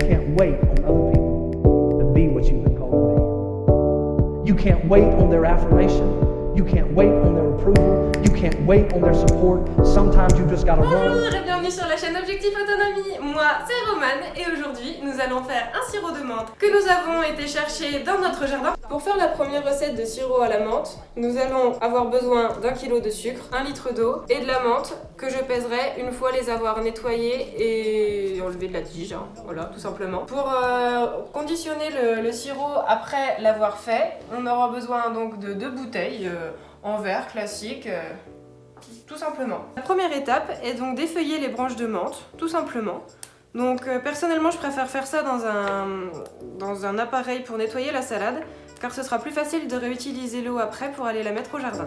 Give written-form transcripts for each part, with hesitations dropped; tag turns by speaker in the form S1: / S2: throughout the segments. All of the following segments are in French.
S1: can't wait on other people to be what you've been called to be. You can't wait on their affirmation. You can't wait on their approval. You can't wait on their support. Sometimes you just gotta run.
S2: Bonjour et bienvenue sur la chaîne Objectif Autonomie. Moi, c'est Romane et aujourd'hui, nous allons faire un sirop de menthe que nous avons été chercher dans notre jardin. Pour faire la première recette de sirop à la menthe, nous allons avoir besoin d'1 kg de sucre, 1 litre d'eau et de la menthe que je pèserai une fois les avoir nettoyés et enlever de la tige, hein. Voilà, tout simplement. Pour conditionner le sirop après l'avoir fait, on aura besoin donc de 2 bouteilles en verre classique. Tout simplement. La première étape est donc d'effeuiller les branches de menthe, tout simplement. Donc personnellement je préfère faire ça dans un appareil pour nettoyer la salade, car ce sera plus facile de réutiliser l'eau après pour aller la mettre au jardin.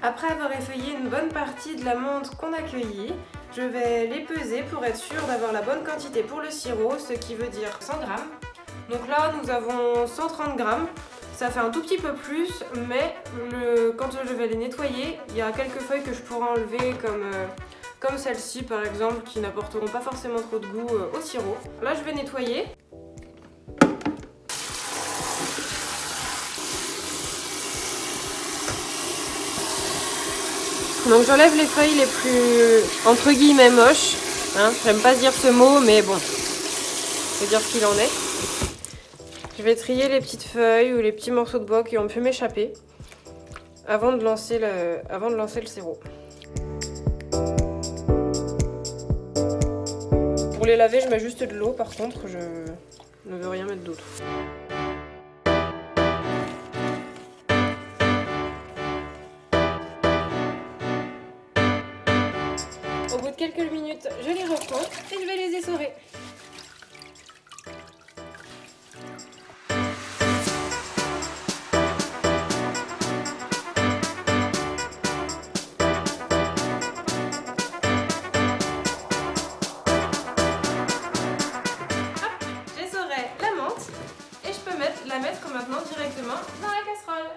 S2: Après avoir effeuillé une bonne partie de la menthe qu'on a cueillie, je vais les peser pour être sûre d'avoir la bonne quantité pour le sirop, ce qui veut dire 100 g. Donc là nous avons 130 g, ça fait un tout petit peu plus, mais quand je vais les nettoyer, il y a quelques feuilles que je pourrais enlever comme celle-ci par exemple, qui n'apporteront pas forcément trop de goût au sirop. Là je vais nettoyer. Donc j'enlève les feuilles les plus entre guillemets moches, hein, j'aime pas dire ce mot mais bon, je vais dire ce qu'il en est. Je vais trier les petites feuilles ou les petits morceaux de bois qui ont pu m'échapper avant de lancer le sirop. Pour les laver je mets juste de l'eau, par contre je ne veux rien mettre d'autre. Au bout de quelques minutes, je les reprends et je vais les essorer. Hop, j'essorai la menthe et je peux la mettre maintenant directement dans la casserole.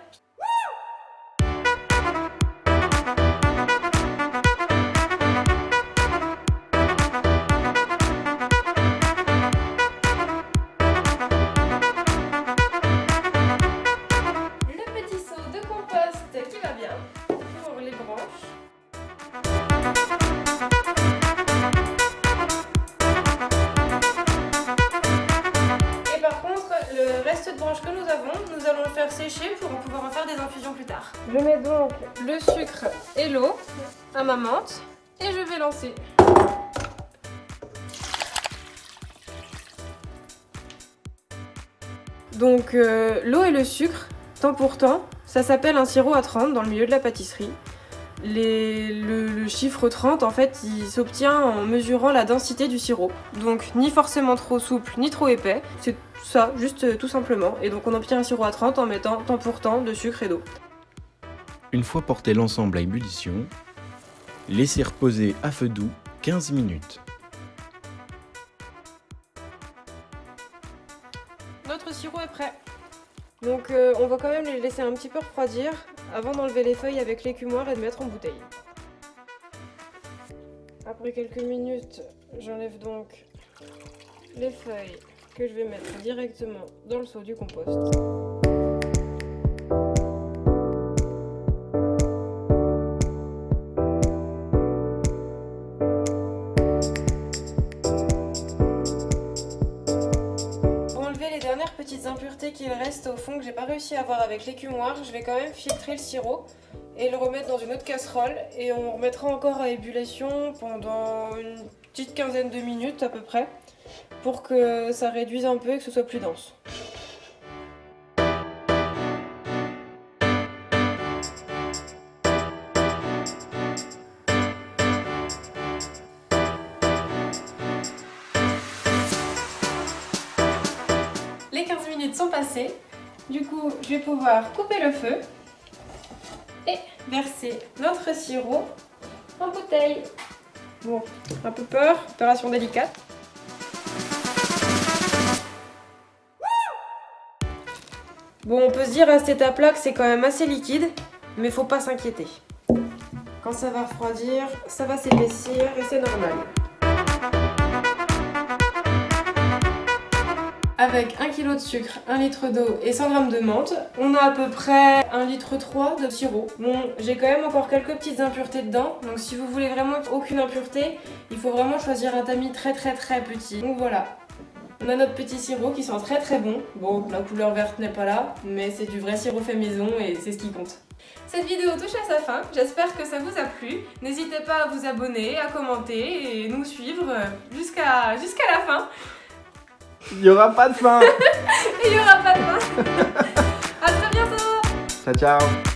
S2: Qui va bien pour les branches. Et par contre, le reste de branches que nous allons le faire sécher pour pouvoir en faire des infusions plus tard. Je mets donc le sucre et l'eau à ma menthe et je vais lancer. Donc l'eau et le sucre, temps pour temps. Ça s'appelle un sirop à 30 dans le milieu de la pâtisserie. Le chiffre 30, en fait, il s'obtient en mesurant la densité du sirop. Donc, ni forcément trop souple, ni trop épais. C'est ça, juste tout simplement. Et donc, on obtient un sirop à 30 en mettant temps pour temps de sucre et d'eau.
S3: Une fois porté l'ensemble à ébullition, laissez reposer à feu doux 15 minutes.
S2: Notre sirop est prêt. Donc on va quand même les laisser un petit peu refroidir avant d'enlever les feuilles avec l'écumoire et de mettre en bouteille. Après quelques minutes, j'enlève donc les feuilles que je vais mettre directement dans le seau du compost. Petites impuretés qu'il reste au fond que j'ai pas réussi à avoir avec l'écumoire, je vais quand même filtrer le sirop et le remettre dans une autre casserole et on remettra encore à ébullition pendant une petite quinzaine de minutes à peu près pour que ça réduise un peu et que ce soit plus dense. Les 15 minutes sont passées Du coup, je vais pouvoir couper le feu et verser notre sirop en bouteille. Bon, un peu peur, opération délicate. Bon, on peut se dire à cette étape-là que c'est quand même assez liquide, mais faut pas s'inquiéter. Quand ça va refroidir, ça va s'épaissir et c'est normal. Avec 1 kg de sucre, 1 litre d'eau et 100 g de menthe, on a à peu près 1,3 litre de sirop. Bon, j'ai quand même encore quelques petites impuretés dedans, donc si vous voulez vraiment aucune impureté, il faut vraiment choisir un tamis très petit. Donc voilà, on a notre petit sirop qui sent très bon. Bon, la couleur verte n'est pas là, mais c'est du vrai sirop fait maison et c'est ce qui compte. Cette vidéo touche à sa fin, j'espère que ça vous a plu. N'hésitez pas à vous abonner, à commenter et nous suivre jusqu'à la fin.
S3: Il n'y aura pas de fin.
S2: Et il n'y aura pas de fin. À très bientôt.
S3: Ciao, ciao.